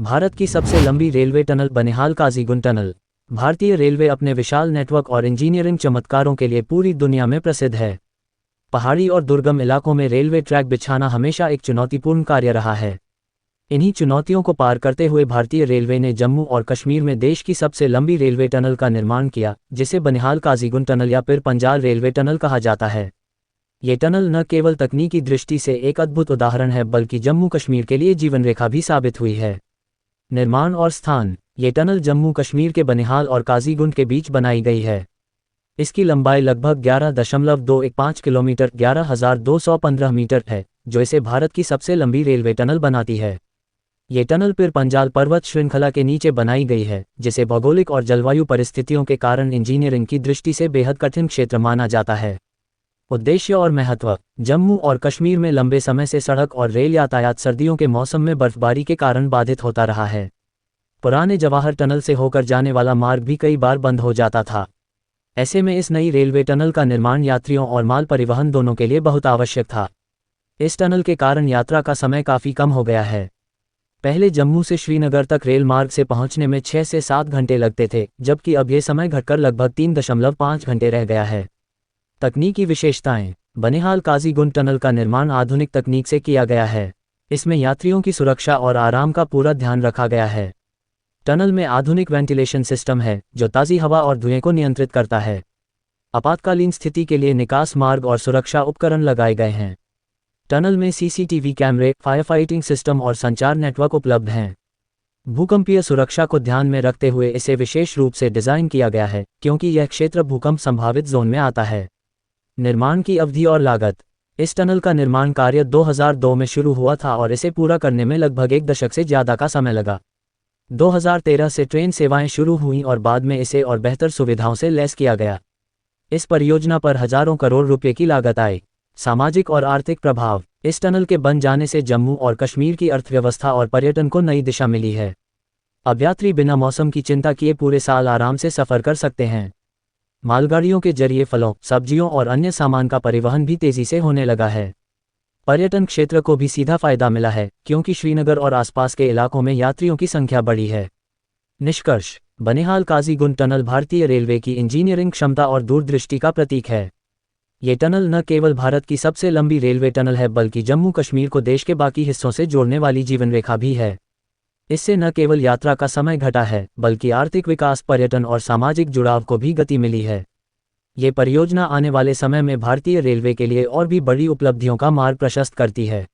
भारत की सबसे लंबी railway tunnel Banihal Qazigund tunnel. भारतीय रेलवे अपने विशाल नेटवर्क और इंजीनियरिंग चमत्कारों के लिए पूरी दुनिया में प्रसिद्ध है। पहाड़ी और दुर्गम इलाकों में रेलवे ट्रैक बिछाना हमेशा एक चुनौतीपूर्ण कार्य रहा है। इन्हीं चुनौतियों को पार करते हुए भारतीय रेलवे ने जम्मू और कश्मीर में देश की सबसे लंबी रेलवे टनल का निर्माण किया, जिसे बनिहाल काजीगुंड टनल या फिर पंजाल रेलवे टनल कहा जाता है। ये टनल न केवल तकनीकी दृष्टि से एक अद्भुत उदाहरण है, बल्कि जम्मू कश्मीर के लिए जीवन रेखा भी साबित हुई है। निर्माण और स्थान। ये टनल जम्मू कश्मीर के बनिहाल और काजीगुंड के बीच बनाई गई है। इसकी लंबाई लगभग 11.215 किलोमीटर 11,215 मीटर है, जो इसे भारत की सबसे लंबी रेलवे टनल बनाती है। ये टनल पीर पंजाल पर्वत श्रृंखला के नीचे बनाई गई है, जिसे भौगोलिक और जलवायु परिस्थितियों के कारण इंजीनियरिंग की दृष्टि से बेहद कठिन क्षेत्र माना जाता है। उद्देश्य और महत्व। जम्मू और कश्मीर में लंबे समय से सड़क और रेल यातायात सर्दियों के मौसम में बर्फबारी के कारण बाधित होता रहा है। पुराने जवाहर टनल से होकर जाने वाला मार्ग भी कई बार बंद हो जाता था। ऐसे में इस नई रेलवे टनल का निर्माण यात्रियों और माल परिवहन दोनों के लिए बहुत आवश्यक था। इस टनल के कारण यात्रा का समय काफ़ी कम हो गया है। पहले जम्मू से श्रीनगर तक रेल मार्ग से पहुंचने में 6 से 7 घंटे लगते थे, जबकि अब ये समय घटकर लगभग 3.5 घंटे रह गया है। तकनीकी विशेषताएं। बनिहाल काजीगुंड टनल का निर्माण आधुनिक तकनीक से किया गया है। इसमें यात्रियों की सुरक्षा और आराम का पूरा ध्यान रखा गया है। टनल में आधुनिक वेंटिलेशन सिस्टम है, जो ताज़ी हवा और धुएं को नियंत्रित करता है। आपातकालीन स्थिति के लिए निकास मार्ग और सुरक्षा उपकरण लगाए गए हैं। टनल में सीसीटीवी कैमरे, फायर फाइटिंग सिस्टम और संचार नेटवर्क उपलब्ध हैं। भूकंपीय सुरक्षा को ध्यान में रखते हुए इसे विशेष रूप से डिज़ाइन किया गया है, क्योंकि यह क्षेत्र भूकंप संभावित जोन में आता है। निर्माण की अवधि और लागत। इस टनल का निर्माण कार्य 2002 में शुरू हुआ था और इसे पूरा करने में लगभग 1 दशक से ज़्यादा का समय लगा। 2013 से ट्रेन सेवाएं शुरू हुईं और बाद में इसे और बेहतर सुविधाओं से लैस किया गया। इस परियोजना पर हजारों करोड़ रुपए की लागत आई। सामाजिक और आर्थिक प्रभाव। इस टनल के बन जाने से जम्मू और कश्मीर की अर्थव्यवस्था और पर्यटन को नई दिशा मिली है। अब यात्री बिना मौसम की चिंता किए पूरे साल आराम से सफ़र कर सकते हैं। मालगाड़ियों के जरिए फलों, सब्जियों और अन्य सामान का परिवहन भी तेजी से होने लगा है। पर्यटन क्षेत्र को भी सीधा फायदा मिला है, क्योंकि श्रीनगर और आसपास के इलाकों में यात्रियों की संख्या बढ़ी है। निष्कर्ष। बनिहाल काजीगुंड टनल भारतीय रेलवे की इंजीनियरिंग क्षमता और दूरदृष्टि का प्रतीक है। ये टनल न केवल भारत की सबसे लंबी रेलवे टनल है, बल्कि जम्मू कश्मीर को देश के बाकी हिस्सों से जोड़ने वाली जीवन रेखा भी है। इससे न केवल यात्रा का समय घटा है, बल्कि आर्थिक विकास, पर्यटन और सामाजिक जुड़ाव को भी गति मिली है। ये परियोजना आने वाले समय में भारतीय रेलवे के लिए और भी बड़ी उपलब्धियों का मार्ग प्रशस्त करती है।